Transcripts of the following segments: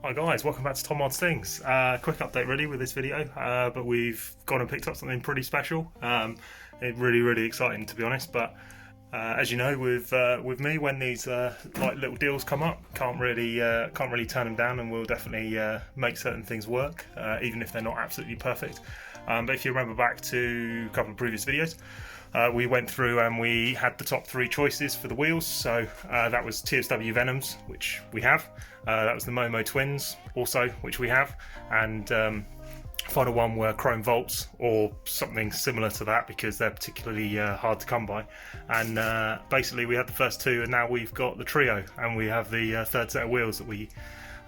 Hi guys, welcome back to Tom Mods Things. Quick update really with this video, but we've gone and picked up something pretty special. Really exciting to be honest, but as you know with me, when these like little deals come up, can't really turn them down, and we'll definitely make certain things work, even if they're not absolutely perfect. But if you remember back to a couple of previous videos, we went through and we had the top 3 choices for the wheels. So that was TSW Venoms, which we have. That was the Momo Twins, also, which we have. And final one were Chrome Volts, or something similar to that, because they're particularly hard to come by. And basically we had the first 2, and now we've got the trio, and we have the third set of wheels that we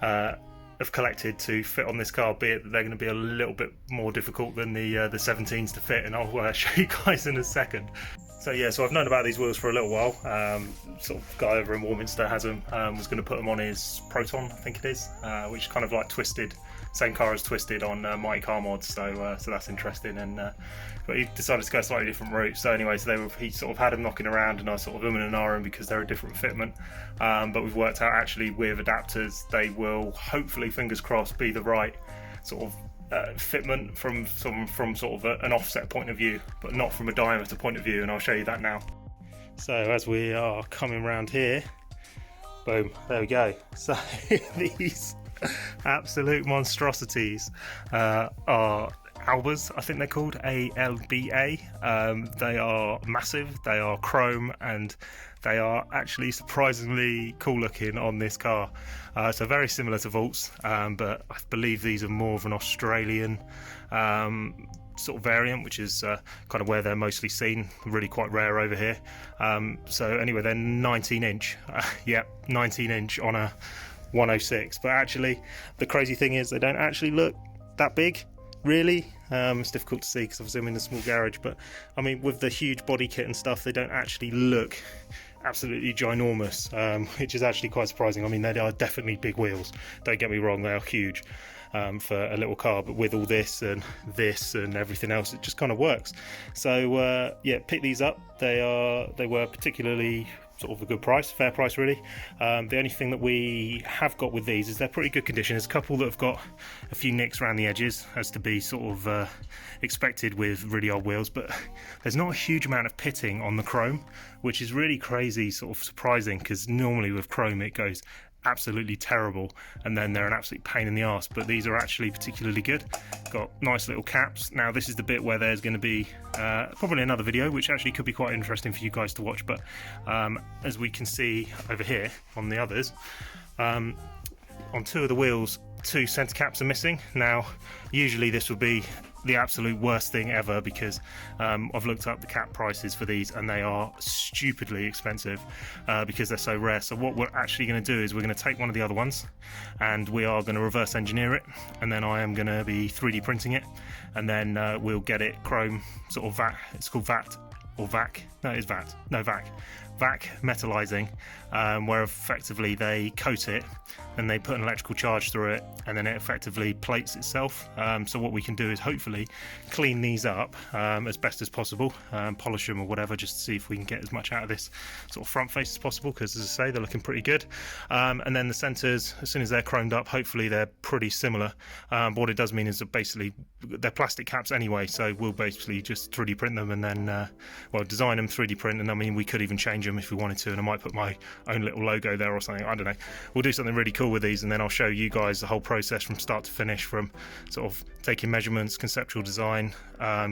have collected to fit on this car, be it that they're going to be a little bit more difficult than the 17s to fit, and I'll show you guys in a second. So yeah, so I've known about these wheels for a little while. Sort of guy over in Warminster has them, was going to put them on his Proton, I think it is, which is kind of like Twisted, same car as Twisted on Mighty Car Mods, so that's interesting. And but he decided to go a slightly different route. So anyway, he sort of had them knocking around, and I sort of umming and ahhing because they're a different fitment. But we've worked out actually with adapters, they will hopefully, fingers crossed, be the right sort of fitment from sort of an offset point of view, but not from a diameter point of view, and I'll show you that now. So as we are coming around here, boom, there we go. So these absolute monstrosities are Albas, I think they're called, ALBA. They are massive, they are chrome, and they are actually surprisingly cool looking on this car. So very similar to Volts, but I believe these are more of an Australian sort of variant, which is kind of where they're mostly seen, really quite rare over here. So anyway, they're 19 inch, yep, 19 inch on a 106, but actually the crazy thing is they don't actually look that big, really. It's difficult to see because obviously I'm in a small garage, but I mean, with the huge body kit and stuff, they don't actually look absolutely ginormous, which is actually quite surprising. I mean, they are definitely big wheels, don't get me wrong, they are huge for a little car, but with all this and everything else, it just kind of works. So yeah, pick these up. They were particularly sort of a good price, fair price really. The only thing that we have got with these is they're pretty good condition. There's a couple that have got a few nicks around the edges, as to be sort of expected with really old wheels, but there's not a huge amount of pitting on the chrome, which is really crazy, sort of surprising, because normally with chrome it goes absolutely terrible and then they're an absolute pain in the arse, but these are actually particularly good. Got nice little caps. Now this is the bit where there's going to be probably another video, which actually could be quite interesting for you guys to watch, but as we can see over here on the others, on 2 of the wheels, 2 center caps are missing. Now usually this would be the absolute worst thing ever, because I've looked up the cap prices for these and they are stupidly expensive because they're so rare. So what we're actually going to do is we're going to take one of the other ones and we are going to reverse engineer it, and then I am going to be 3D printing it, and then we'll get it chrome sort of VAT, it's called VAT or VAC, no it's VAT, no VAC metallizing, where effectively they coat it and they put an electrical charge through it, and then it effectively plates itself. So what we can do is hopefully clean these up as best as possible, polish them or whatever, just to see if we can get as much out of this sort of front face as possible, because as I say, they're looking pretty good. And then the centers, as soon as they're chromed up, hopefully they're pretty similar. But what it does mean is that basically they're plastic caps anyway, so we'll basically just 3D print them, and then well, design them, 3D print, and I mean, we could even change them if we wanted to, and I might put my own little logo there or something, I don't know. We'll do something really cool with these, and then I'll show you guys the whole process from start to finish, from sort of taking measurements, conceptual design,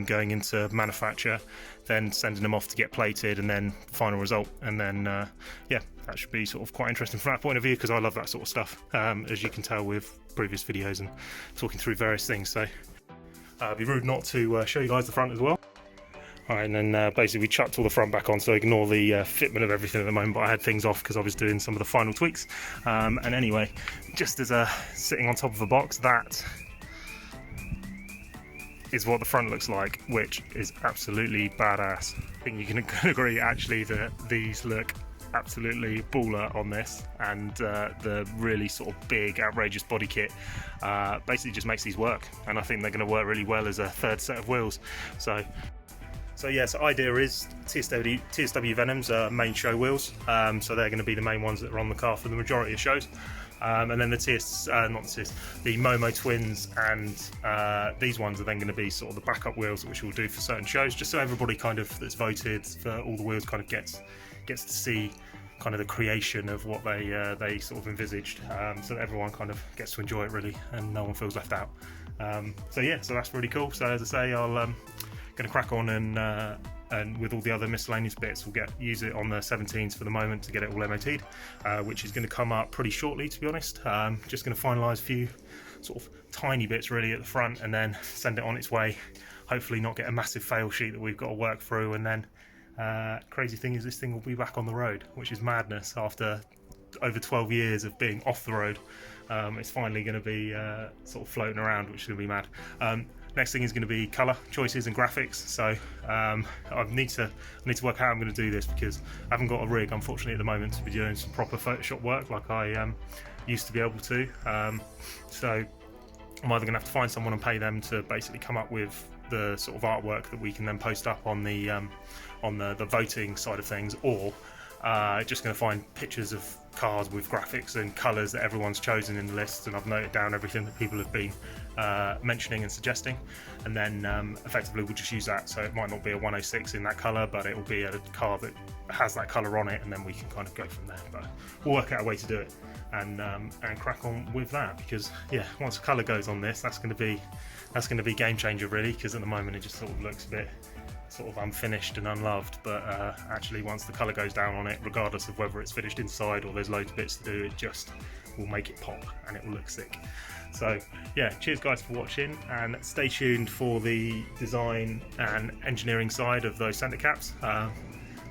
going into manufacture, then sending them off to get plated, and then final result. And then yeah, that should be sort of quite interesting from that point of view, because I love that sort of stuff, as you can tell with previous videos and talking through various things. So it'd be rude not to show you guys the front as well. Alright, and then basically we chucked all the front back on, so ignore the fitment of everything at the moment, but I had things off because I was doing some of the final tweaks. And anyway, just as sitting on top of a box, that is what the front looks like, which is absolutely badass. I think you can agree actually that these look absolutely baller on this, and the really sort of big outrageous body kit basically just makes these work, and I think they're going to work really well as a third set of wheels. So yeah, so idea is TSW Venoms are main show wheels, so they're going to be the main ones that are on the car for the majority of shows. And then the the Momo Twins, and these ones are then going to be sort of the backup wheels, which we'll do for certain shows, just so everybody kind of that's voted for all the wheels kind of gets to see kind of the creation of what they sort of envisaged, so that everyone kind of gets to enjoy it really, and no one feels left out. So yeah, so that's really cool. So as I say, I'll going to crack on and with all the other miscellaneous bits, we'll use it on the 17s for the moment to get it all MOT'd, which is going to come up pretty shortly, to be honest. Just going to finalise a few sort of tiny bits really at the front, and then send it on its way. Hopefully not get a massive fail sheet that we've got to work through, and then crazy thing is this thing will be back on the road, which is madness. After over 12 years of being off the road, it's finally going to be sort of floating around, which is going to be mad. Next thing is going to be colour choices and graphics. So I need to work out how I'm going to do this, because I haven't got a rig, unfortunately, at the moment to be doing some proper Photoshop work like I used to be able to. So I'm either going to have to find someone and pay them to basically come up with the sort of artwork that we can then post up on the voting side of things, or just going to find pictures of cars with graphics and colours that everyone's chosen in the list, and I've noted down everything that people have been mentioning and suggesting, and then effectively we'll just use that. So it might not be a 106 in that colour, but it will be a car that has that colour on it, and then we can kind of go from there. But we'll work out a way to do it, and crack on with that, because yeah, once the colour goes on this, that's going to be game changer really, because at the moment it just sort of looks a bit sort of unfinished and unloved, but actually once the colour goes down on it, regardless of whether it's finished inside or there's loads of bits to do, it just will make it pop and it will look sick. So yeah, cheers guys for watching, and stay tuned for the design and engineering side of those centre caps.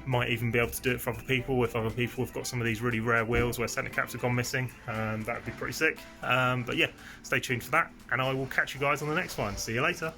Might even be able to do it for other people, if other people have got some of these really rare wheels where centre caps have gone missing. That would be pretty sick. But yeah, stay tuned for that, and I will catch you guys on the next one. See you later.